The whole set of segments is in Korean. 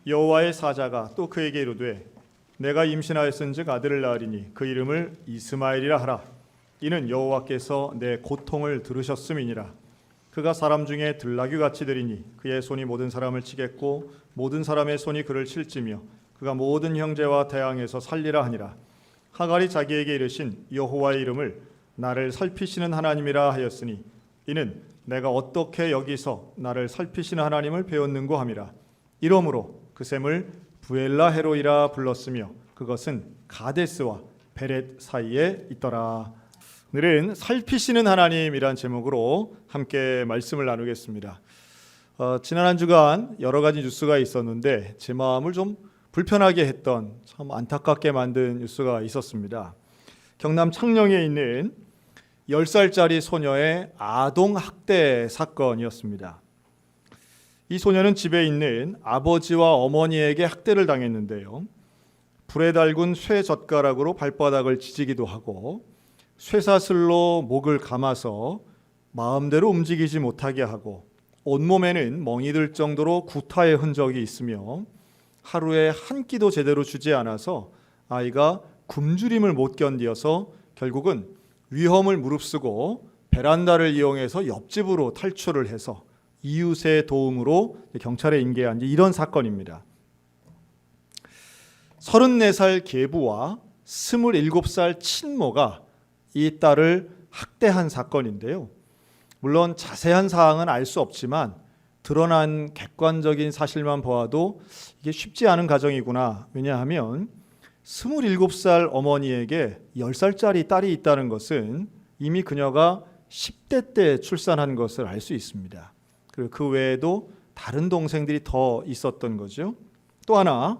여호와의 사자가 또 그에게 이르되 내가 임신하였은즉 아들을 낳으리니 그 이름을 이스마엘이라 하라. 이는 여호와께서 내 고통을 들으셨음이니라. 그가 사람 중에 들나귀같이 되리니 그의 손이 모든 사람을 치겠고 모든 사람의 손이 그를 칠지며 그가 모든 형제와 대항해서 살리라 하니라. 하갈이 자기에게 이르신 여호와의 이름을 나를 살피시는 하나님이라 하였으니 이는 내가 어떻게 여기서 나를 살피시는 하나님을 배웠는고 함이라. 이러므로 그 샘을 부엘라 헤로이라 불렀으며 그것은 가데스와 베렛 사이에 있더라. 오늘은 살피시는 하나님이란 제목으로 함께 말씀을 나누겠습니다. 지난 한 주간 여러 가지 뉴스가 있었는데 제 마음을 좀 불편하게 했던, 참 안타깝게 만든 뉴스가 있었습니다. 경남 창녕에 있는 10살짜리 소녀의 아동 학대 사건이었습니다. 이 소녀는 집에 있는 아버지와 어머니에게 학대를 당했는데요. 불에 달군 쇠 젓가락으로 발바닥을 지지기도 하고 쇠사슬로 목을 감아서 마음대로 움직이지 못하게 하고 온몸에는 멍이 들 정도로 구타의 흔적이 있으며 하루에 한 끼도 제대로 주지 않아서 아이가 굶주림을 못 견디어서 결국은 위험을 무릅쓰고 베란다를 이용해서 옆집으로 탈출을 해서 이웃의 도움으로 경찰에 인계한 이런 사건입니다. 34살 계부와 27살 친모가 이 딸을 학대한 사건인데요. 물론 자세한 사항은 알 수 없지만 드러난 객관적인 사실만 보아도 이게 쉽지 않은 가정이구나. 왜냐하면 27살 어머니에게 10살짜리 딸이 있다는 것은 이미 그녀가 10대 때 출산한 것을 알 수 있습니다. 그리고 그 외에도 다른 동생들이 더 있었던 거죠. 또 하나,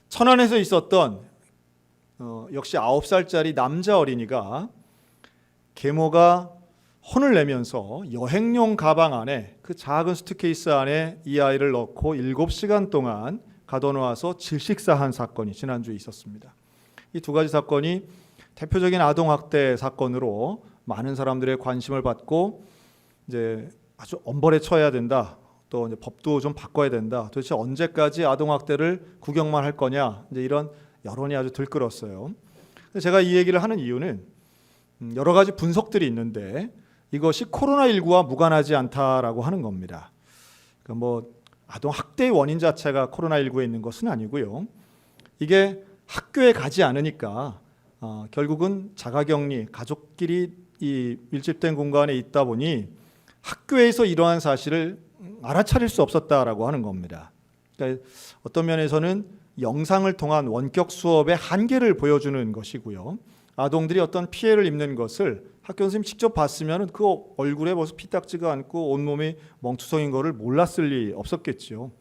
천안에서 있었던 역시 9살짜리 남자 어린이가 계모가 혼을 내면서 여행용 가방 안에, 그 작은 수트케이스 안에 이 아이를 넣고 7시간 동안 가둬놓아서 질식사한 사건이 지난주에 있었습니다. 이 두 가지 사건이 대표적인 아동학대 사건으로 많은 사람들의 관심을 받고 이제 아주 엄벌에 처해야 된다. 또 이제 법도 좀 바꿔야 된다. 도대체 언제까지 아동학대를 구경만 할 거냐. 이제 이런 여론이 아주 들끓었어요. 제가 이 얘기를 하는 이유는 여러 가지 분석들이 있는데 이것이 코로나19와 무관하지 않다라고 하는 겁니다. 그러니까 뭐 아동학대의 원인 자체가 코로나19에 있는 것은 아니고요. 이게 학교에 가지 않으니까 결국은 자가격리, 가족끼리 이 밀집된 공간에 있다 보니 학교에서 이러한 사실을 알아차릴 수 없었다라고 하는 겁니다. 그러니까 어떤 면에서는 영상을 통한 원격 수업의 한계를 보여주는 것이고요. 아동들이 어떤 피해를 입는 것을 학교 선생님이 직접 봤으면 그 얼굴에 벌써 피딱지가 않고 온몸이 멍투성인 것을 몰랐을 리 없었겠죠.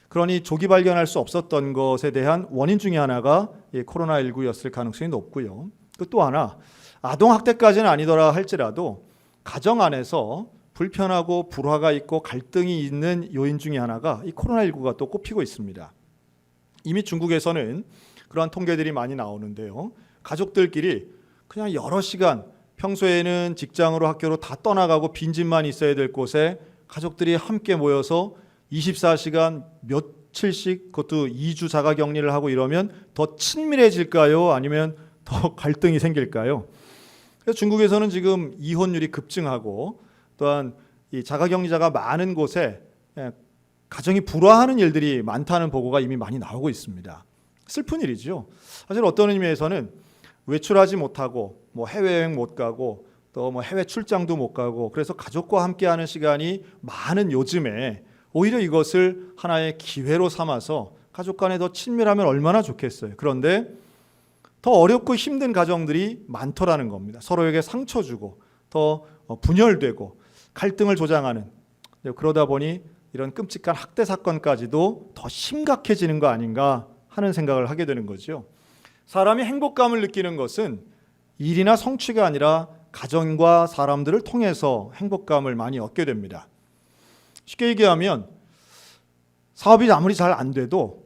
그러니 조기 발견할 수 없었던 것에 대한 원인 중에 하나가 코로나19였을 가능성이 높고요. 또 하나, 아동학대까지는 아니더라 할지라도 가정 안에서 불편하고 불화가 있고 갈등이 있는 요인 중에 하나가 이 코로나19가 또 꼽히고 있습니다. 이미 중국에서는 그러한 통계들이 많이 나오는데요. 가족들끼리 그냥 여러 시간, 평소에는 직장으로 학교로 다 떠나가고 빈집만 있어야 될 곳에 가족들이 함께 모여서 24시간 며칠씩, 그것도 2주 자가격리를 하고 이러면 더 친밀해질까요? 아니면 더 갈등이 생길까요? 그래서 중국에서는 지금 이혼율이 급증하고 또한 이 자가격리자가 많은 곳에 가정이 불화하는 일들이 많다는 보고가 이미 많이 나오고 있습니다. 슬픈 일이죠. 사실 어떤 의미에서는 외출하지 못하고 뭐 해외여행 못 가고 또 뭐 해외 출장도 못 가고 그래서 가족과 함께하는 시간이 많은 요즘에 오히려 이것을 하나의 기회로 삼아서 가족 간에 더 친밀하면 얼마나 좋겠어요. 그런데 더 어렵고 힘든 가정들이 많더라는 겁니다. 서로에게 상처 주고 더 분열되고 갈등을 조장하는, 그러다 보니 이런 끔찍한 학대 사건까지도 더 심각해지는 거 아닌가 하는 생각을 하게 되는 거죠. 사람이 행복감을 느끼는 것은 일이나 성취가 아니라 가정과 사람들을 통해서 행복감을 많이 얻게 됩니다. 쉽게 얘기하면 사업이 아무리 잘 안 돼도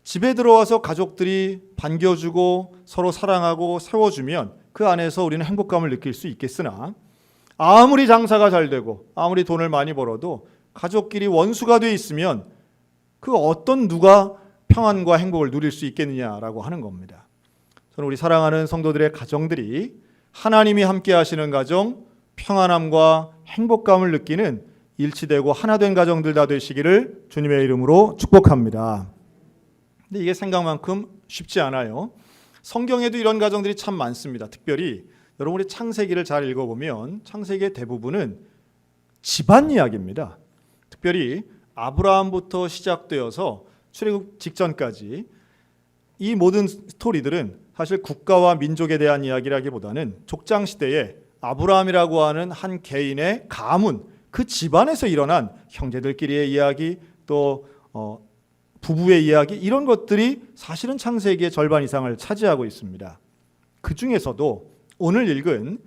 집에 들어와서 가족들이 반겨주고 서로 사랑하고 세워주면 그 안에서 우리는 행복감을 느낄 수 있겠으나 아무리 장사가 잘 되고 아무리 돈을 많이 벌어도 가족끼리 원수가 돼 있으면 그 어떤 누가 평안과 행복을 누릴 수 있겠느냐라고 하는 겁니다. 저는 우리 사랑하는 성도들의 가정들이 하나님이 함께 하시는 가정, 평안함과 행복감을 느끼는 일치되고 하나된 가정들 다 되시기를 주님의 이름으로 축복합니다. 근데 이게 생각만큼 쉽지 않아요. 성경에도 이런 가정들이 참 많습니다. 특별히 여러분이 창세기를 잘 읽어보면 창세기의 대부분은 집안 이야기입니다. 특별히 아브라함부터 시작되어서 출애굽 직전까지 이 모든 스토리들은 사실 국가와 민족에 대한 이야기라기보다는 족장시대에 아브라함이라고 하는 한 개인의 가문, 그 집안에서 일어난 형제들끼리의 이야기, 또 부부의 이야기, 이런 것들이 사실은 창세기의 절반 이상을 차지하고 있습니다. 그 중에서도 오늘 읽은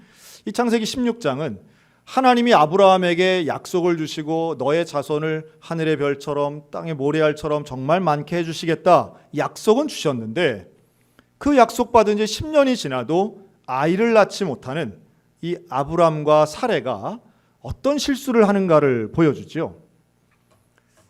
이 창세기 16장은 하나님이 아브라함에게 약속을 주시고 너의 자손을 하늘의 별처럼 땅의 모래알처럼 정말 많게 해주시겠다 약속은 주셨는데, 그 약속받은 지 10년이 지나도 아이를 낳지 못하는 이 아브람과 사레가 어떤 실수를 하는가를 보여주죠.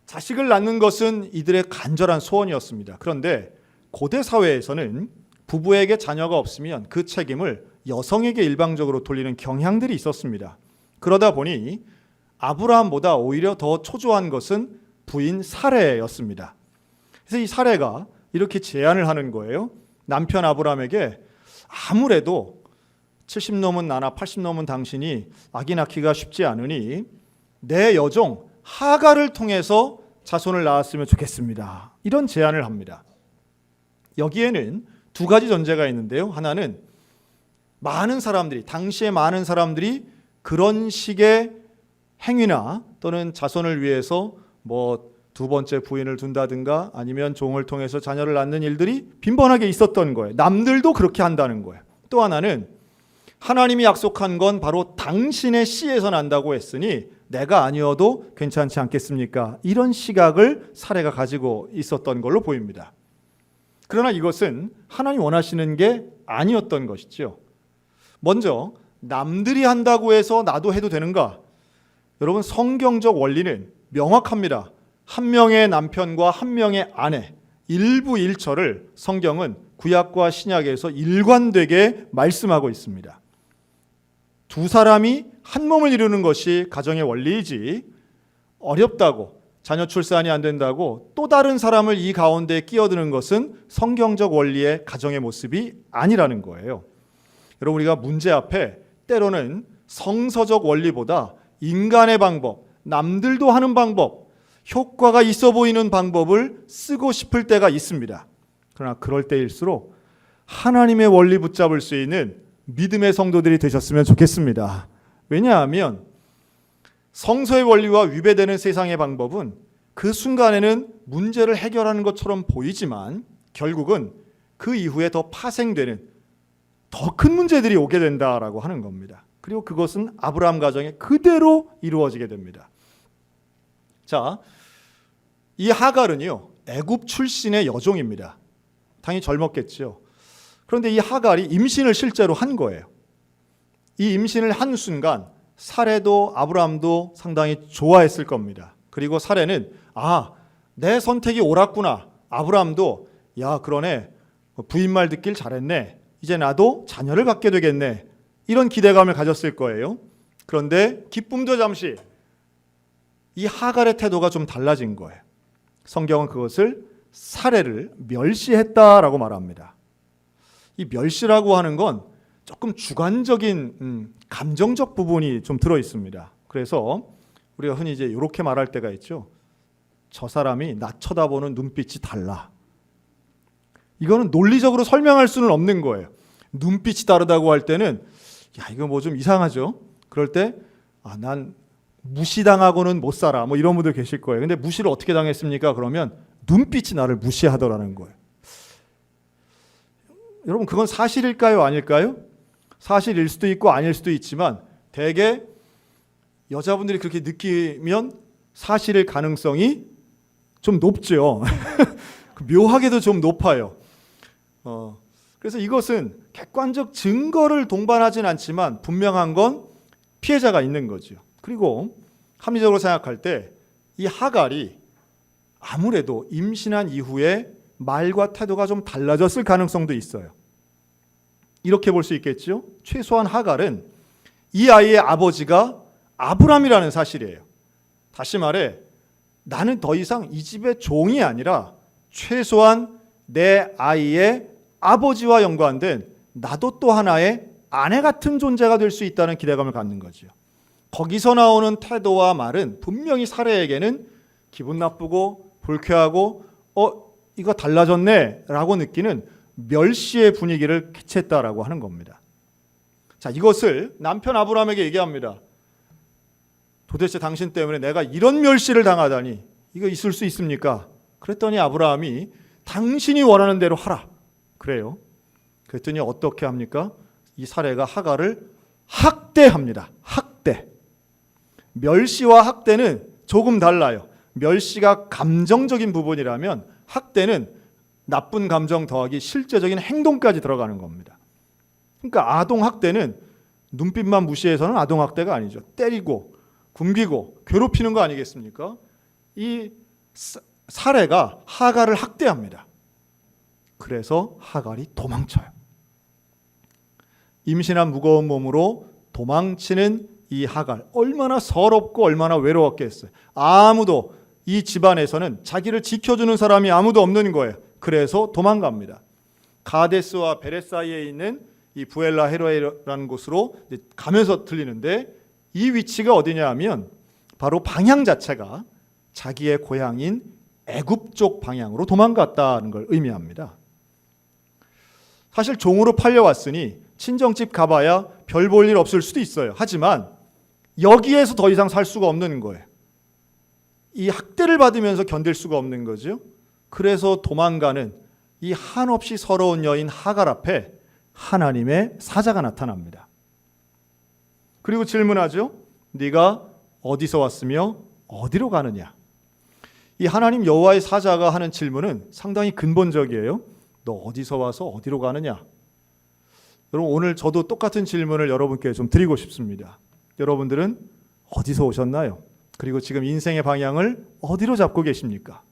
자식을 낳는 것은 이들의 간절한 소원이었습니다. 그런데 고대 사회에서는 부부에게 자녀가 없으면 그 책임을 여성에게 일방적으로 돌리는 경향들이 있었습니다. 그러다 보니 아브라함보다 오히려 더 초조한 것은 부인 사레였습니다. 그래서 이 사레가 이렇게 제안을 하는 거예요. 남편 아브라함에게 아무래도 70 넘은 나나 80 넘은 당신이 아기 낳기가 쉽지 않으니 내 여종 하갈을 통해서 자손을 낳았으면 좋겠습니다. 이런 제안을 합니다. 여기에는 두 가지 전제가 있는데요. 하나는 많은 사람들이, 당시에 많은 사람들이 그런 식의 행위나 또는 자손을 위해서 두 번째 부인을 둔다든가 아니면 종을 통해서 자녀를 낳는 일들이 빈번하게 있었던 거예요. 남들도 그렇게 한다는 거예요. 또 하나는 하나님이 약속한 건 바로 당신의 씨에서 난다고 했으니 내가 아니어도 괜찮지 않겠습니까? 이런 시각을 사례가 가지고 있었던 걸로 보입니다. 그러나 이것은 하나님 원하시는 게 아니었던 것이죠. 먼저 남들이 한다고 해서 나도 해도 되는가? 여러분, 성경적 원리는 명확합니다. 한 명의 남편과 한 명의 아내, 일부일처를 성경은 구약과 신약에서 일관되게 말씀하고 있습니다. 두 사람이 한 몸을 이루는 것이 가정의 원리이지, 어렵다고 자녀 출산이 안 된다고 또 다른 사람을 이 가운데 끼어드는 것은 성경적 원리의 가정의 모습이 아니라는 거예요. 여러분, 우리가 문제 앞에 때로는 성서적 원리보다 인간의 방법, 남들도 하는 방법, 효과가 있어 보이는 방법을 쓰고 싶을 때가 있습니다. 그러나 그럴 때일수록 하나님의 원리 붙잡을 수 있는 믿음의 성도들이 되셨으면 좋겠습니다. 왜냐하면 성서의 원리와 위배되는 세상의 방법은 그 순간에는 문제를 해결하는 것처럼 보이지만 결국은 그 이후에 더 파생되는 더 큰 문제들이 오게 된다라고 하는 겁니다. 그리고 그것은 아브라함 가정에 그대로 이루어지게 됩니다. 자, 이 하갈은요, 애굽 출신의 여종입니다. 당연히 젊었겠죠. 그런데 이 하갈이 임신을 실제로 한 거예요. 이 임신을 한 순간 사레도 아브라함도 상당히 좋아했을 겁니다. 그리고 사레는 내 선택이 옳았구나. 아브라함도 그러네. 부인 말 듣길 잘했네. 이제 나도 자녀를 갖게 되겠네. 이런 기대감을 가졌을 거예요. 그런데 기쁨도 잠시, 이 하갈의 태도가 좀 달라진 거예요. 성경은 그것을 사레를 멸시했다라고 말합니다. 이 멸시라고 하는 건 조금 주관적인 감정적 부분이 좀 들어 있습니다. 그래서 우리가 흔히 이제 이렇게 말할 때가 있죠. 저 사람이 나 쳐다보는 눈빛이 달라. 이거는 논리적으로 설명할 수는 없는 거예요. 눈빛이 다르다고 할 때는 이거 뭐 좀 이상하죠. 그럴 때 난 무시당하고는 못 살아. 이런 분들 계실 거예요. 근데 무시를 어떻게 당했습니까? 그러면 눈빛이 나를 무시하더라는 거예요. 여러분, 그건 사실일까요? 아닐까요? 사실일 수도 있고 아닐 수도 있지만 대개 여자분들이 그렇게 느끼면 사실일 가능성이 좀 높죠. 묘하게도 좀 높아요. 그래서 이것은 객관적 증거를 동반하진 않지만 분명한 건 피해자가 있는 거죠. 그리고 합리적으로 생각할 때 이 하갈이 아무래도 임신한 이후에 말과 태도가 좀 달라졌을 가능성도 있어요. 이렇게 볼 수 있겠죠. 최소한 하갈은 이 아이의 아버지가 아브람이라는 사실이에요. 다시 말해 나는 더 이상 이 집의 종이 아니라 최소한 내 아이의 아버지와 연관된 나도 또 하나의 아내 같은 존재가 될 수 있다는 기대감을 갖는 거죠. 거기서 나오는 태도와 말은 분명히 사례에게는 기분 나쁘고 불쾌하고 이거 달라졌네 라고 느끼는 멸시의 분위기를 캐치했다라고 하는 겁니다. 자, 이것을 남편 아브라함에게 얘기합니다. 도대체 당신 때문에 내가 이런 멸시를 당하다니 이거 있을 수 있습니까? 그랬더니 아브라함이 당신이 원하는 대로 하라 그래요. 그랬더니 어떻게 합니까? 이 사례가 하갈을 학대합니다. 학대. 멸시와 학대는 조금 달라요. 멸시가 감정적인 부분이라면 학대는 나쁜 감정 더하기 실제적인 행동까지 들어가는 겁니다. 그러니까 아동학대는 눈빛만 무시해서는 아동학대가 아니죠. 때리고 굶기고 괴롭히는 거 아니겠습니까? 이 사례가 하갈을 학대합니다. 그래서 하갈이 도망쳐요. 임신한 무거운 몸으로 도망치는 이 하갈, 얼마나 서럽고 얼마나 외로웠겠어요. 아무도 이 집안에서는 자기를 지켜주는 사람이 아무도 없는 거예요. 그래서 도망갑니다. 가데스와 베레 사이에 있는 이 부엘라 헤로에라는 곳으로 가면서 들리는데 이 위치가 어디냐 하면 바로 방향 자체가 자기의 고향인 애굽 쪽 방향으로 도망갔다는 걸 의미합니다. 사실 종으로 팔려왔으니 친정집 가봐야 별 볼 일 없을 수도 있어요. 하지만 여기에서 더 이상 살 수가 없는 거예요. 이 학대를 받으면서 견딜 수가 없는 거죠. 그래서 도망가는 이 한없이 서러운 여인 하갈 앞에 하나님의 사자가 나타납니다. 그리고 질문하죠. 네가 어디서 왔으며 어디로 가느냐? 이 하나님 여호와의 사자가 하는 질문은 상당히 근본적이에요. 너 어디서 와서 어디로 가느냐? 여러분 오늘 저도 똑같은 질문을 여러분께 좀 드리고 싶습니다. 여러분들은 어디서 오셨나요? 그리고 지금 인생의 방향을 어디로 잡고 계십니까?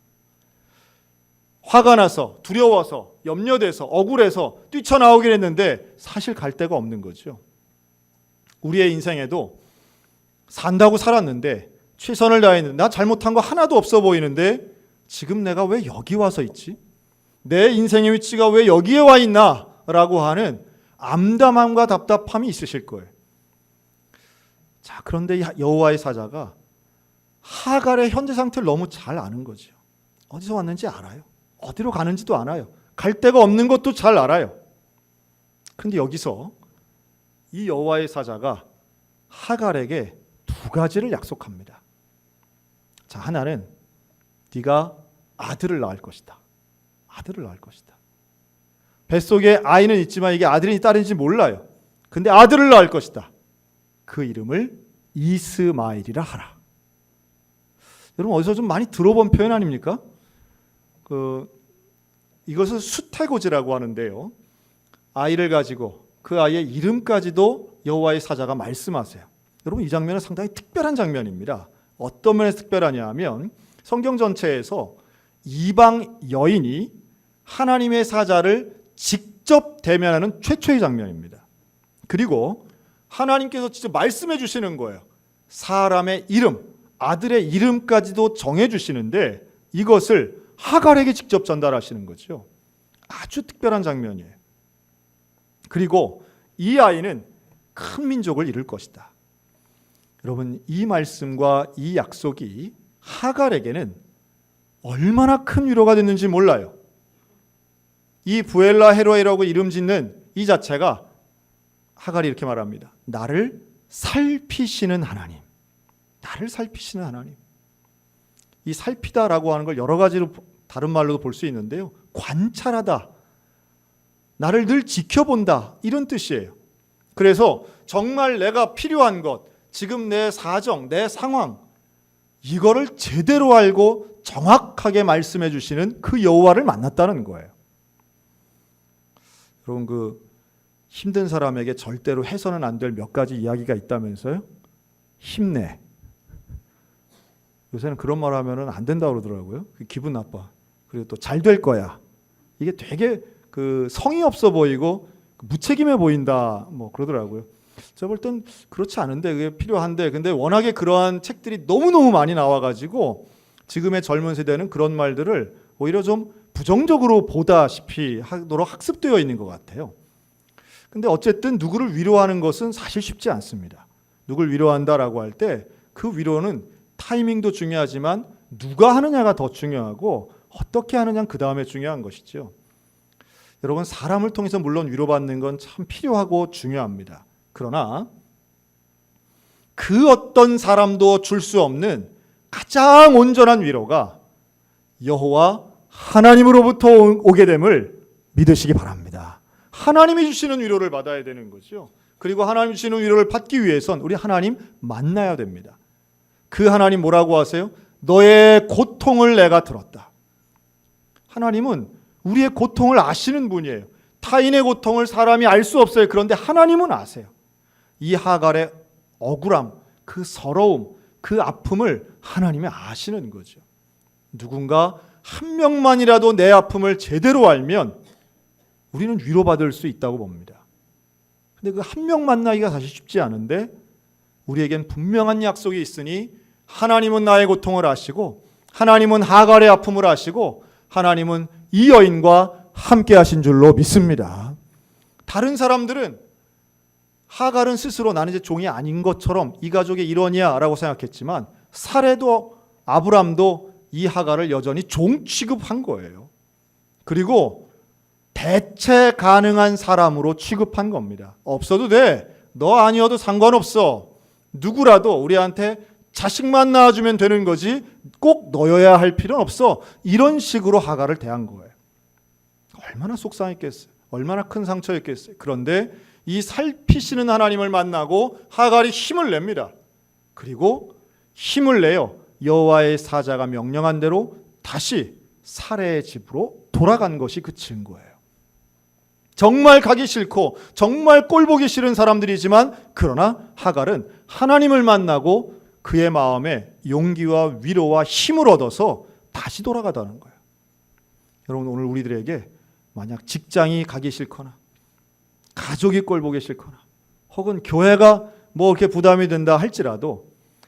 화가 나서 두려워서 염려돼서 억울해서 뛰쳐나오긴 했는데 사실 갈 데가 없는 거죠. 우리의 인생에도 산다고 살았는데 최선을 다했는데 나 잘못한 거 하나도 없어 보이는데 지금 내가 왜 여기 와서 있지? 내 인생의 위치가 왜 여기에 와 있나? 라고 하는 암담함과 답답함이 있으실 거예요. 자, 그런데 여호와의 사자가 하갈의 현재 상태를 너무 잘 아는 거죠. 어디서 왔는지 알아요. 어디로 가는지도 알아요. 갈 데가 없는 것도 잘 알아요. 그런데 여기서 이 여호와의 사자가 하갈에게 두 가지를 약속합니다. 자, 하나는 네가 아들을 낳을 것이다. 아들을 낳을 것이다. 뱃속에 아이는 있지만 이게 아들인지 딸인지 몰라요. 근데 아들을 낳을 것이다. 그 이름을 이스마엘이라 하라. 여러분 어디서 좀 많이 들어본 표현 아닙니까? 이것을 수태고지라고 하는데요. 아이를 가지고 그 아이의 이름까지도 여호와의 사자가 말씀하세요. 여러분 이 장면은 상당히 특별한 장면입니다. 어떤 면에서 특별하냐 하면 성경 전체에서 이방 여인이 하나님의 사자를 직접 대면하는 최초의 장면입니다. 그리고 하나님께서 직접 말씀해 주시는 거예요. 사람의 이름, 아들의 이름까지도 정해 주시는데 이것을 하갈에게 직접 전달하시는 거죠. 아주 특별한 장면이에요. 그리고 이 아이는 큰 민족을 이룰 것이다. 여러분 이 말씀과 이 약속이 하갈에게는 얼마나 큰 위로가 됐는지 몰라요. 이 부엘라 헤로에라고 이름 짓는 이 자체가 하갈이 이렇게 말합니다. 나를 살피시는 하나님. 나를 살피시는 하나님. 이 살피다라고 하는 걸 여러 가지로 다른 말로도 볼 수 있는데요. 관찰하다. 나를 늘 지켜본다. 이런 뜻이에요. 그래서 정말 내가 필요한 것, 지금 내 사정, 내 상황 이거를 제대로 알고 정확하게 말씀해 주시는 그 여호와를 만났다는 거예요. 여러분 힘든 사람에게 절대로 해서는 안 될 몇 가지 이야기가 있다면서요? 힘내. 요새는 그런 말 하면은 안 된다고 그러더라고요. 기분 나빠. 그리고 또 잘 될 거야. 이게 되게 그 성의 없어 보이고 무책임해 보인다. 뭐 그러더라고요. 제가 볼 땐 그렇지 않은데 그게 필요한데, 근데 워낙에 그러한 책들이 너무너무 많이 나와가지고 지금의 젊은 세대는 그런 말들을 오히려 좀 부정적으로 보다시피 하도록 학습되어 있는 것 같아요. 근데 어쨌든 누구를 위로하는 것은 사실 쉽지 않습니다. 누구를 위로한다라고 할 때 그 위로는 타이밍도 중요하지만 누가 하느냐가 더 중요하고 어떻게 하느냐는 그 다음에 중요한 것이죠. 여러분, 사람을 통해서 물론 위로받는 건 참 필요하고 중요합니다. 그러나 그 어떤 사람도 줄 수 없는 가장 온전한 위로가 여호와 하나님으로부터 오게 됨을 믿으시기 바랍니다. 하나님이 주시는 위로를 받아야 되는 거죠. 그리고 하나님 주시는 위로를 받기 위해선 우리 하나님 만나야 됩니다. 그 하나님 뭐라고 하세요? 너의 고통을 내가 들었다. 하나님은 우리의 고통을 아시는 분이에요. 타인의 고통을 사람이 알 수 없어요. 그런데 하나님은 아세요. 이 하갈의 억울함, 그 서러움, 그 아픔을 하나님이 아시는 거죠. 누군가 한 명만이라도 내 아픔을 제대로 알면 우리는 위로받을 수 있다고 봅니다. 근데 그 한 명 만나기가 사실 쉽지 않은데 우리에겐 분명한 약속이 있으니 하나님은 나의 고통을 아시고 하나님은 하갈의 아픔을 아시고 하나님은 이 여인과 함께 하신 줄로 믿습니다. 다른 사람들은 하갈은 스스로 나는 이제 종이 아닌 것처럼 이 가족의 일원이야 라고 생각했지만 사레도 아브람도 이 하갈을 여전히 종 취급한 거예요. 그리고 대체 가능한 사람으로 취급한 겁니다. 없어도 돼. 너 아니어도 상관없어. 누구라도 우리한테 자식만 낳아주면 되는 거지 꼭 너여야 할 필요는 없어. 이런 식으로 하갈을 대한 거예요. 얼마나 속상했겠어요. 얼마나 큰 상처였겠어요. 그런데 이 살피시는 하나님을 만나고 하갈이 힘을 냅니다. 그리고 힘을 내어 여호와의 사자가 명령한 대로 다시 사레의 집으로 돌아간 것이 그 증거예요. 정말 가기 싫고 정말 꼴보기 싫은 사람들이지만 그러나 하갈은 하나님을 만나고 그의 마음에 용기와 위로와 힘을 얻어서 다시 돌아가다는 거예요. 여러분, 오늘 우리들에게 만약 직장이 가기 싫거나 가족이 꼴보기 싫거나 혹은 교회가 뭐 이렇게 부담이 된다 할지라도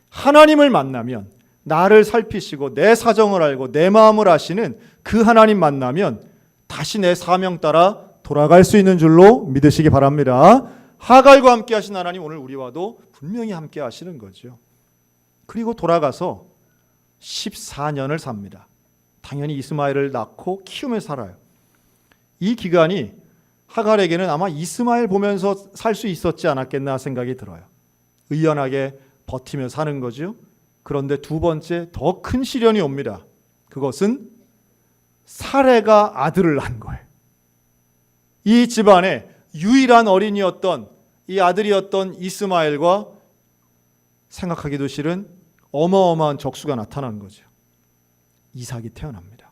하나님을 만나면 나를 살피시고 내 사정을 알고 내 마음을 아시는 그 하나님 만나면 다시 내 사명 따라 돌아갈 수 있는 줄로 믿으시기 바랍니다. 하갈과 함께 하신 하나님 오늘 우리와도 분명히 함께 하시는 거죠. 그리고 돌아가서 14년을 삽니다. 당연히 이스마엘을 낳고 키우며 살아요. 이 기간이 하갈에게는 아마 이스마엘 보면서 살 수 있었지 않았겠나 생각이 들어요. 의연하게 버티며 사는 거죠. 그런데 두 번째 더 큰 시련이 옵니다. 그것은 사레가 아들을 낳은 거예요. 이 집안의 유일한 어린이였던 이 아들이었던 이스마엘과 생각하기도 싫은 어마어마한 적수가 나타난 거죠. 이삭이 태어납니다.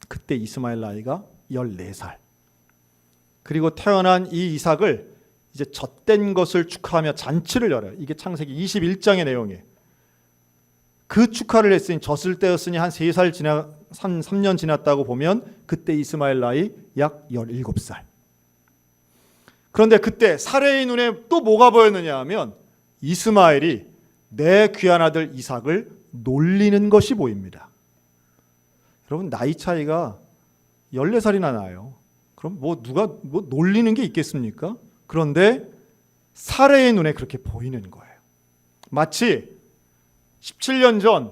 그때 이스마엘 나이가 14살. 그리고 태어난 이 이삭을 이제 젖된 것을 축하하며 잔치를 열어요. 이게 창세기 21장의 내용이에요. 그 축하를 했으니 젖을 때였으니 한 3살 지나 3년 지났다고 보면 그때 이스마엘 나이 약 17살. 그런데 그때 사레의 눈에 또 뭐가 보였느냐 하면 이스마엘이 내 귀한 아들 이삭을 놀리는 것이 보입니다. 여러분, 나이 차이가 14살이나 나요. 그럼 누가 놀리는 게 있겠습니까? 그런데 사레의 눈에 그렇게 보이는 거예요. 마치 17년 전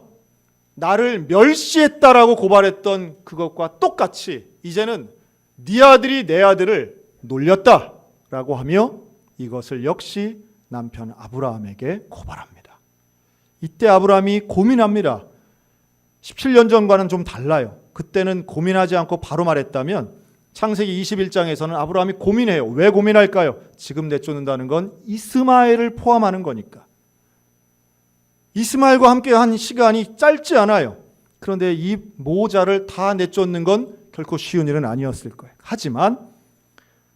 나를 멸시했다라고 고발했던 그것과 똑같이 이제는 네 아들이 내 아들을 놀렸다라고 하며 이것을 역시 남편 아브라함에게 고발합니다. 이때 아브라함이 고민합니다. 17년 전과는 좀 달라요. 그때는 고민하지 않고 바로 말했다면 창세기 21장에서는 아브라함이 고민해요. 왜 고민할까요? 지금 내쫓는다는 건 이스마엘을 포함하는 거니까. 이스마엘과 함께 한 시간이 짧지 않아요. 그런데 이 모자를 다 내쫓는 건 결코 쉬운 일은 아니었을 거예요. 하지만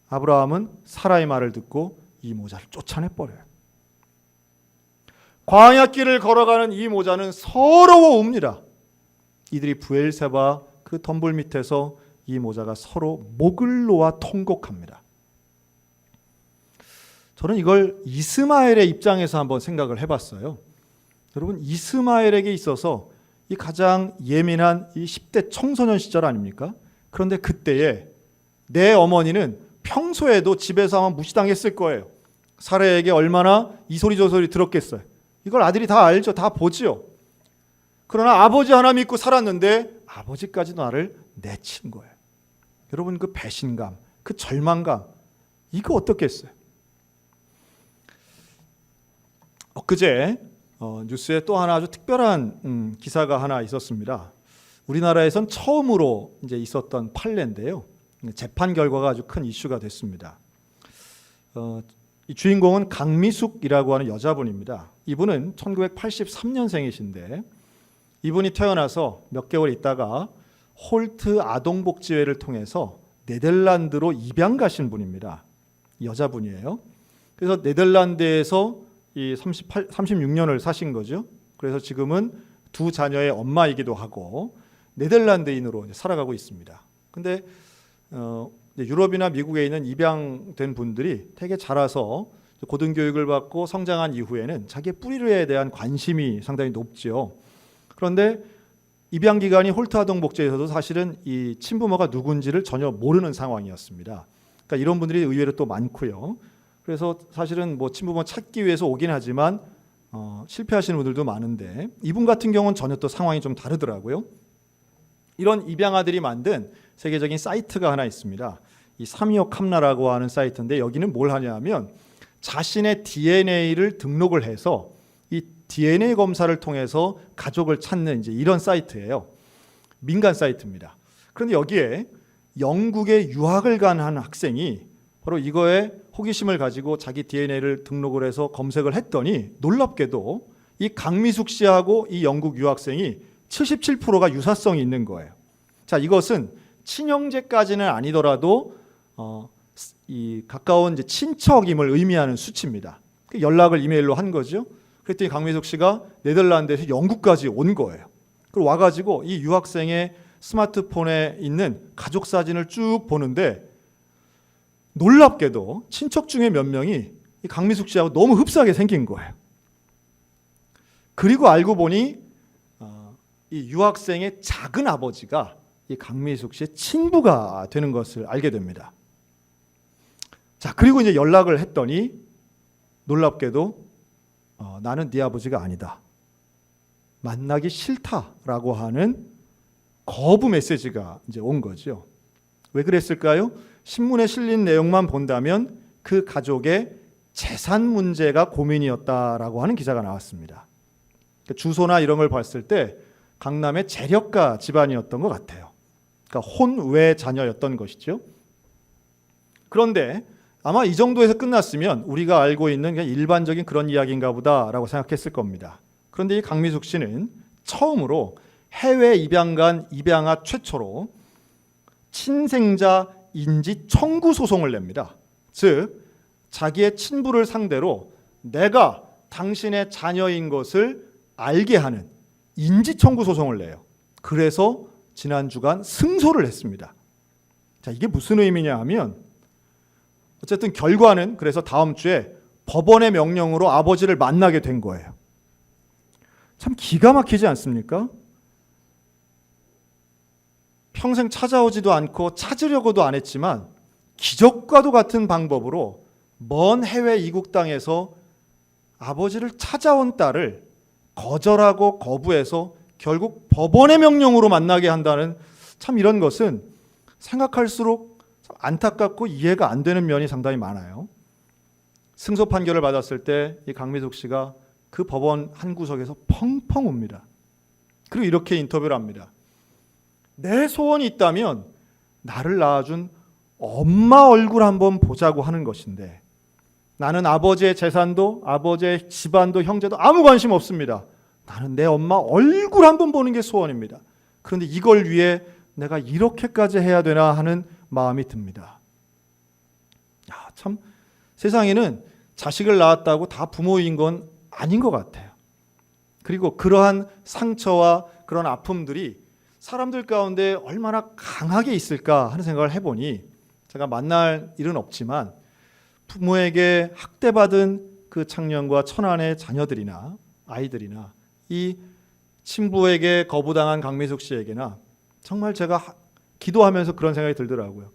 아브라함은 사라의 말을 듣고 이 모자를 쫓아내버려요. 광야길을 걸어가는 이 모자는 서러워옵니다. 이들이 브엘세바 그 덤불 밑에서 이 모자가 서로 목을 놓아 통곡합니다. 저는 이걸 이스마엘의 입장에서 한번 생각을 해봤어요. 여러분, 이스마엘에게 있어서 이 가장 예민한 이 10대 청소년 시절 아닙니까? 그런데 그때에 내 어머니는 평소에도 집에서 아마 무시당했을 거예요. 사례에게 얼마나 이 소리 저 소리 들었겠어요. 이걸 아들이 다 알죠. 다 보지요. 그러나 아버지 하나 믿고 살았는데 아버지까지도 나를 내친 거예요. 여러분, 그 배신감, 그 절망감, 이거 어떻겠어요? 엊그제 뉴스에 또 하나 아주 특별한 기사가 하나 있었습니다. 우리나라에선 처음으로 이제 있었던 판례인데요. 재판 결과가 아주 큰 이슈가 됐습니다. 이 주인공은 강미숙이라고 하는 여자분입니다. 이분은 1983년생이신데 이분이 태어나서 몇 개월 있다가 홀트 아동복지회를 통해서 네덜란드로 입양 가신 분입니다. 여자분이에요. 그래서 네덜란드에서 이 36년을 사신 거죠. 그래서 지금은 두 자녀의 엄마이기도 하고 네덜란드인으로 살아가고 있습니다. 근데 유럽이나 미국에 있는 입양된 분들이 되게 자라서 고등교육을 받고 성장한 이후에는 자기의 뿌리에 대한 관심이 상당히 높죠. 그런데 입양 기간이 홀트 아동복지에서도 사실은 이 친부모가 누군지를 전혀 모르는 상황이었습니다. 그러니까 이런 분들이 의외로 또 많고요. 그래서 사실은 뭐 친부모 찾기 위해서 오긴 하지만 실패하시는 분들도 많은데 이분 같은 경우는 전혀 또 상황이 좀 다르더라고요. 이런 입양아들이 만든 세계적인 사이트가 하나 있습니다. 이 사미오 캄나라고 하는 사이트인데 여기는 뭘 하냐면 자신의 DNA를 등록을 해서 이 DNA 검사를 통해서 가족을 찾는 이제 이런 사이트예요. 민간 사이트입니다. 그런데 여기에 영국에 유학을 간 한 학생이 바로 이거에 호기심을 가지고 자기 DNA를 등록을 해서 검색을 했더니 놀랍게도 이 강미숙 씨하고 이 영국 유학생이 77%가 유사성이 있는 거예요. 자, 이것은 친형제까지는 아니더라도 이 가까운 이제 친척임을 의미하는 수치입니다. 연락을 이메일로 한 거죠. 그랬더니 강미숙 씨가 네덜란드에서 영국까지 온 거예요. 그리고 와가지고 이 유학생의 스마트폰에 있는 가족 사진을 쭉 보는데 놀랍게도 친척 중에 몇 명이 이 강미숙 씨하고 너무 흡사하게 생긴 거예요. 그리고 알고 보니 이 유학생의 작은 아버지가 이 강미숙 씨의 친부가 되는 것을 알게 됩니다. 자, 그리고 이제 연락을 했더니 놀랍게도 나는 네 아버지가 아니다. 만나기 싫다라고 하는 거부 메시지가 이제 온 거죠. 왜 그랬을까요? 신문에 실린 내용만 본다면 그 가족의 재산 문제가 고민이었다라고 하는 기사가 나왔습니다. 주소나 이런 걸 봤을 때 강남의 재력가 집안이었던 것 같아요. 그러니까 혼외 자녀였던 것이죠. 그런데 아마 이 정도에서 끝났으면 우리가 알고 있는 그냥 일반적인 그런 이야기인가 보다라고 생각했을 겁니다. 그런데 이 강미숙 씨는 처음으로 해외 입양 간 입양아 최초로 친생자 인지 청구 소송을 냅니다. 즉 자기의 친부를 상대로 내가 당신의 자녀인 것을 알게 하는 인지 청구 소송을 내요. 그래서 지난 주간 승소를 했습니다. 자, 이게 무슨 의미냐 하면 어쨌든 결과는 그래서 다음 주에 법원의 명령으로 아버지를 만나게 된 거예요. 참 기가 막히지 않습니까? 평생 찾아오지도 않고 찾으려고도 안 했지만 기적과도 같은 방법으로 먼 해외 이국 땅에서 아버지를 찾아온 딸을 거절하고 거부해서 결국 법원의 명령으로 만나게 한다는, 참 이런 것은 생각할수록 안타깝고 이해가 안 되는 면이 상당히 많아요. 승소 판결을 받았을 때 이 강미숙 씨가 그 법원 한 구석에서 펑펑 웁니다. 그리고 이렇게 인터뷰를 합니다. 내 소원이 있다면 나를 낳아준 엄마 얼굴 한번 보자고 하는 것인데 나는 아버지의 재산도 아버지의 집안도 형제도 아무 관심 없습니다. 나는 내 엄마 얼굴 한번 보는 게 소원입니다. 그런데 이걸 위해 내가 이렇게까지 해야 되나 하는 마음이 듭니다. 참 세상에는 자식을 낳았다고 다 부모인 건 아닌 것 같아요. 그리고 그러한 상처와 그런 아픔들이 사람들 가운데 얼마나 강하게 있을까 하는 생각을 해보니, 제가 만날 일은 없지만 부모에게 학대받은 그 청년과 천안의 자녀들이나 아이들이나 이 친부에게 거부당한 강미숙 씨에게나 정말 제가 기도하면서 그런 생각이 들더라고요.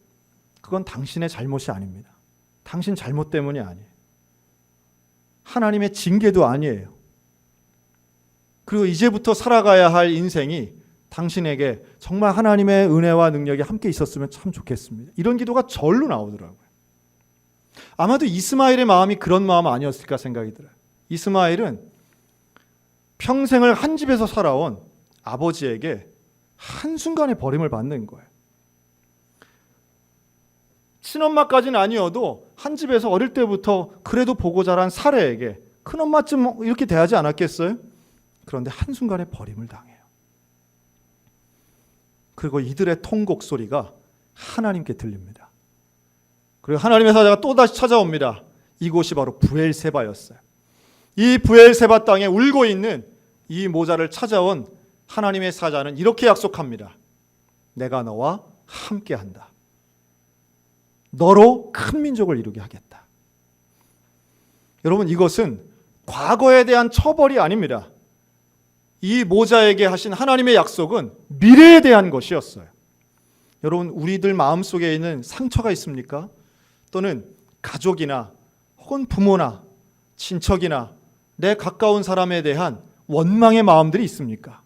그건 당신의 잘못이 아닙니다. 당신 잘못 때문이 아니에요. 하나님의 징계도 아니에요. 그리고 이제부터 살아가야 할 인생이 당신에게 정말 하나님의 은혜와 능력이 함께 있었으면 참 좋겠습니다. 이런 기도가 절로 나오더라고요. 아마도 이스마엘의 마음이 그런 마음 아니었을까 생각이 들어요. 이스마엘은 평생을 한 집에서 살아온 아버지에게 한순간에 버림을 받는 거예요. 친엄마까지는 아니어도 한 집에서 어릴 때부터 그래도 보고 자란 사례에게 큰엄마쯤 이렇게 대하지 않았겠어요? 그런데 한순간에 버림을 당해요. 그리고 이들의 통곡 소리가 하나님께 들립니다. 그리고 하나님의 사자가 또다시 찾아옵니다. 이곳이 바로 브엘세바였어요. 이 브엘세바 땅에 울고 있는 이 모자를 찾아온 하나님의 사자는 이렇게 약속합니다. 내가 너와 함께한다. 너로 큰 민족을 이루게 하겠다. 여러분, 이것은 과거에 대한 처벌이 아닙니다. 이 모자에게 하신 하나님의 약속은 미래에 대한 것이었어요. 여러분, 우리들 마음속에 있는 상처가 있습니까? 또는 가족이나 혹은 부모나 친척이나 내 가까운 사람에 대한 원망의 마음들이 있습니까?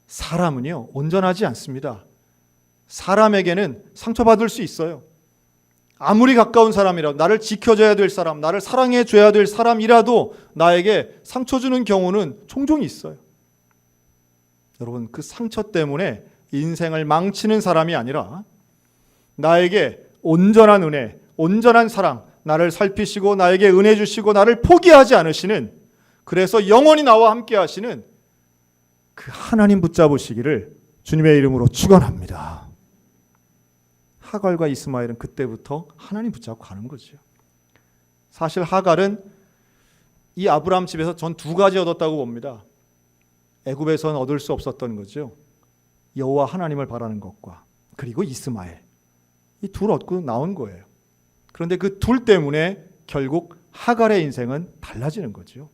사람은요, 온전하지 않습니다. 사람에게는 상처받을 수 있어요. 아무리 가까운 사람이라도, 나를 지켜줘야 될 사람, 나를 사랑해줘야 될 사람이라도 나에게 상처 주는 경우는 종종 있어요. 여러분, 그 상처 때문에 인생을 망치는 사람이 아니라 나에게 온전한 은혜, 온전한 사랑, 나를 살피시고 나에게 은혜 주시고 나를 포기하지 않으시는, 그래서 영원히 나와 함께 하시는 그 하나님 붙잡으시기를 주님의 이름으로 축원합니다. 하갈과 이스마엘은 그때부터 하나님 붙잡고 가는 거죠. 사실 하갈은 이 아브라함 집에서 전 두 가지 얻었다고 봅니다. 애굽에서는 얻을 수 없었던 거죠. 여호와 하나님을 바라는 것과 그리고 이스마엘, 이 둘 얻고 나온 거예요. 그런데 그 둘 때문에 결국 하갈의 인생은 달라지는 거죠.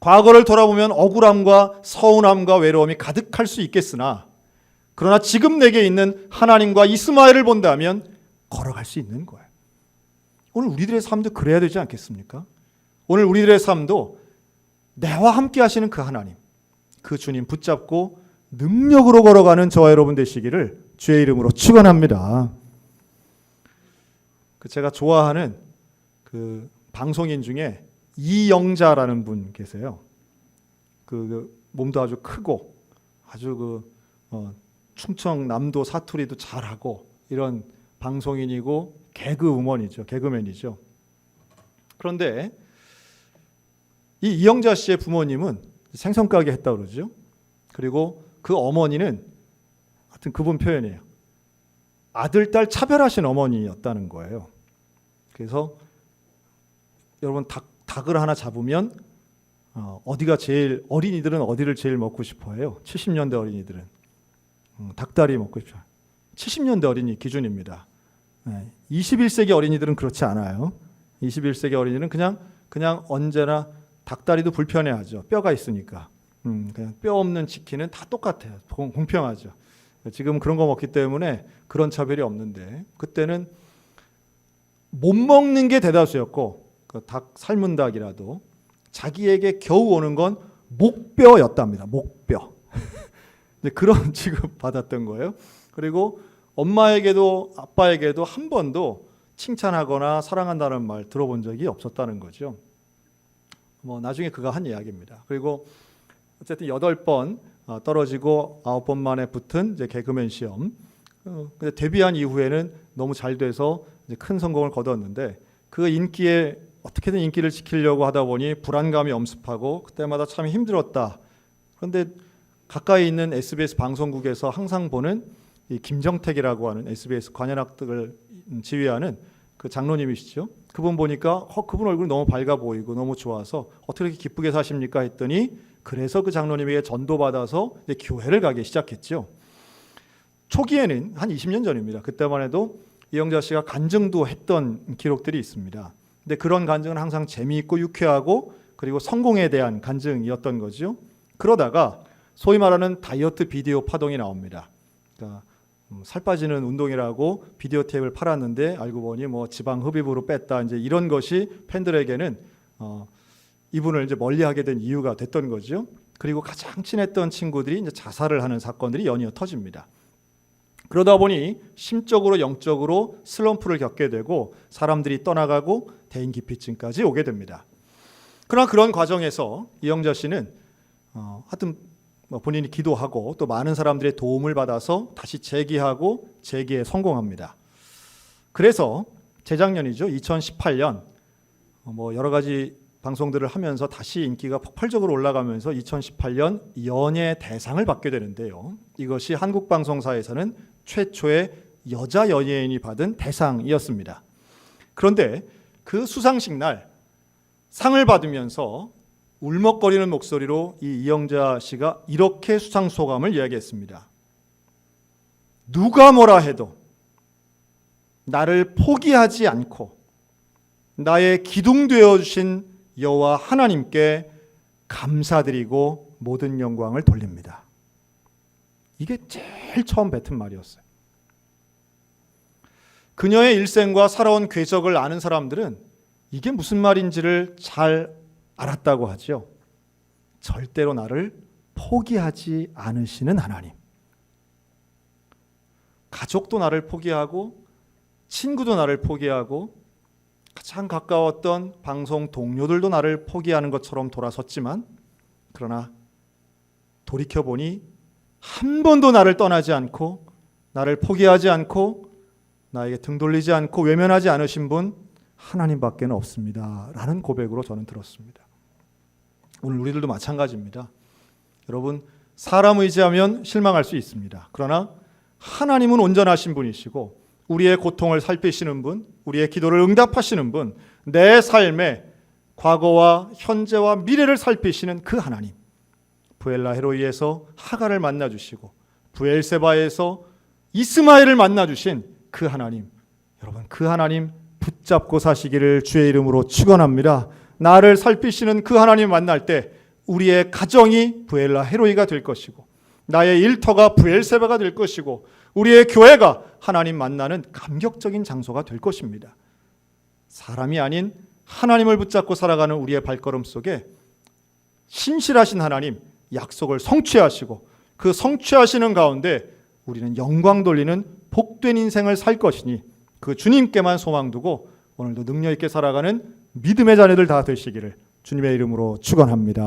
과거를 돌아보면 억울함과 서운함과 외로움이 가득할 수 있겠으나, 그러나 지금 내게 있는 하나님과 이스마엘을 본다면 걸어갈 수 있는 거예요. 오늘 우리들의 삶도 그래야 되지 않겠습니까? 오늘 우리들의 삶도 나와 함께 하시는 그 하나님, 그 주님 붙잡고 능력으로 걸어가는 저와 여러분 되시기를 주의 이름으로 축원합니다. 제가 좋아하는 그 방송인 중에 이영자라는 분 계세요. 그 몸도 아주 크고 아주 충청남도 사투리도 잘하고 이런 방송인이고 개그우먼이죠. 개그맨이죠. 그런데 이 이영자 씨의 부모님은 생선가게 했다고 그러죠. 그리고 그 어머니는 하여튼 그분 표현이에요. 아들, 딸 차별하신 어머니였다는 거예요. 그래서 여러분 닭을 하나 잡으면 어디가 제일, 어린이들은 어디를 제일 먹고 싶어 해요? 70년대 어린이들은 닭다리 먹고 싶어요. 70년대 어린이 기준입니다. 21세기 어린이들은 그렇지 않아요. 21세기 어린이는 그냥 언제나 닭다리도 불편해하죠. 뼈가 있으니까. 그냥 뼈 없는 치킨은 다 똑같아요. 공평하죠. 지금 그런 거 먹기 때문에 그런 차별이 없는데, 그때는 못 먹는 게 대다수였고, 그 닭 삶은 닭이라도 자기에게 겨우 오는 건 목뼈였답니다. 목뼈. 그런 취급 받았던 거예요. 그리고 엄마에게도 아빠에게도 한 번도 칭찬하거나 사랑한다는 말 들어본 적이 없었다는 거죠. 나중에 그가 한 이야기입니다. 그리고 어쨌든 8번 떨어지고 9번 만에 붙은 이제 개그맨 시험. 근데 데뷔한 이후에는 너무 잘 돼서 이제 큰 성공을 거뒀는데, 그 인기에 어떻게든 인기를 지키려고 하다 보니 불안감이 엄습하고 그때마다 참 힘들었다. 그런데 가까이 있는 SBS 방송국에서 항상 보는 이 김정택이라고 하는 SBS 관현악들을 지휘하는 그 장로님이시죠. 그분 보니까 그분 얼굴이 너무 밝아 보이고 너무 좋아서 어떻게 이렇게 기쁘게 사십니까 했더니 그래서 그 장로님에게 전도받아서 이제 교회를 가기 시작했죠. 초기에는 한 20년 전입니다. 그때만 해도 이영자 씨가 간증도 했던 기록들이 있습니다. 근데 그런 간증은 항상 재미있고 유쾌하고 그리고 성공에 대한 간증이었던 거죠. 그러다가 소위 말하는 다이어트 비디오 파동이 나옵니다. 그러니까 살 빠지는 운동이라고 비디오 테이프를 팔았는데 알고 보니 뭐 지방 흡입으로 뺐다 이제 이런 것이 팬들에게는 이분을 이제 멀리하게 된 이유가 됐던 거죠. 그리고 가장 친했던 친구들이 이제 자살을 하는 사건들이 연이어 터집니다. 그러다 보니 심적으로 영적으로 슬럼프를 겪게 되고 사람들이 떠나가고 대인기피증까지 오게 됩니다. 그러나 그런 과정에서 이영자 씨는 하여튼 본인이 기도하고 또 많은 사람들의 도움을 받아서 다시 재기하고 재기에 성공합니다. 그래서 재작년이죠. 2018년 여러 가지 방송들을 하면서 다시 인기가 폭발적으로 올라가면서 2018년 연예 대상을 받게 되는데요. 이것이 한국 방송사에서는 최초의 여자 연예인이 받은 대상이었습니다. 그런데 그 수상식 날 상을 받으면서 울먹거리는 목소리로 이 이영자 씨가 이렇게 수상 소감을 이야기했습니다. 누가 뭐라 해도 나를 포기하지 않고 나의 기둥 되어 주신 여호와 하나님께 감사드리고 모든 영광을 돌립니다. 이게 제일 처음 뱉은 말이었어요. 그녀의 일생과 살아온 궤적을 아는 사람들은 이게 무슨 말인지를 잘 알았다고 하죠. 절대로 나를 포기하지 않으시는 하나님. 가족도 나를 포기하고 친구도 나를 포기하고 가장 가까웠던 방송 동료들도 나를 포기하는 것처럼 돌아섰지만 그러나 돌이켜보니 한 번도 나를 떠나지 않고 나를 포기하지 않고 나에게 등 돌리지 않고 외면하지 않으신 분 하나님밖에 없습니다. 라는 고백으로 저는 들었습니다. 오늘 우리들도 마찬가지입니다. 여러분, 사람 의지하면 실망할 수 있습니다. 그러나 하나님은 온전하신 분이시고 우리의 고통을 살피시는 분, 우리의 기도를 응답하시는 분, 내 삶의 과거와 현재와 미래를 살피시는 그 하나님. 부엘라 헤로이에서 하갈을 만나주시고 부엘세바에서 이스마엘을 만나주신 그 하나님. 여러분, 그 하나님 붙잡고 사시기를 주의 이름으로 축원합니다. 나를 살피시는 그 하나님 만날 때 우리의 가정이 부엘라 헤로이가 될 것이고 나의 일터가 부엘세바가 될 것이고 우리의 교회가 하나님 만나는 감격적인 장소가 될 것입니다. 사람이 아닌 하나님을 붙잡고 살아가는 우리의 발걸음 속에 신실하신 하나님 약속을 성취하시고 그 성취하시는 가운데 우리는 영광 돌리는 복된 인생을 살 것이니 그 주님께만 소망 두고 오늘도 능력 있게 살아가는 믿음의 자녀들 다 되시기를 주님의 이름으로 축원합니다.